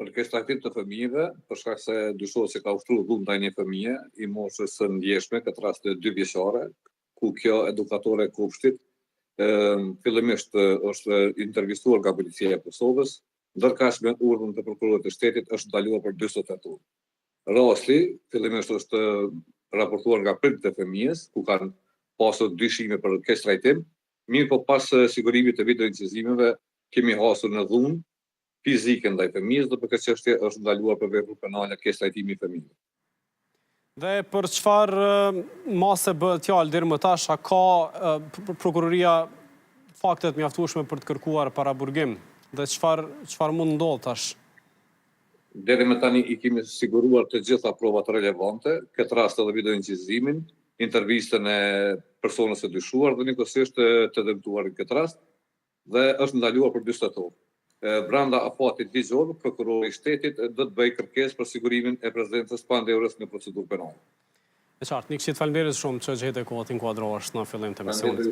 për trajtim të fëmijëve, për shkak se dyshohet se ka ushtruar dhunë ndaj një fëmije i moshës së ndjeshme, këtë rast 2 vjeçare, ku kjo edukatore e kopshtit fillimisht është intervistuar nga policia e Kosovës, ndërkaq me urdhën të prokurorit të shtetit është ndaluar për 40 tetor. Rasti fillimisht është raportuar nga prindërit e fëmijës, ku kanë pasur dyshime për keq trajtim, mirë po pas sigurimit të videoincizimeve kemi hasur në dhunë fizike ndaj fëmijës dhe për këtë çështje është ndaluar për vepër penale keq trajtimi i fëmijëve. Dhe për çfarë mase bëhet fjalë deri më tash, a ka prokuroria faktet mjaftueshme për të kërkuar paraburgim? Dhe çfarë mund ndodh tash? Deri më tani i kemi siguruar të gjitha provat relevante, këtë rast edhe videoincizimin, intervistën e personës së dyshuar dhe njëkohësisht të dëmtuarit këtë rast, dhe është ndaluar për 40 tetor. Brenda afatit ligjor, prokurori i shtetit do të bëjë kërkesë për sigurimin e prezencës pandehurës në procedurë penale. E qartë, Nikshit, faleminderit shumë që gjete kohë të inkuadrohesh në fillim të emisionit.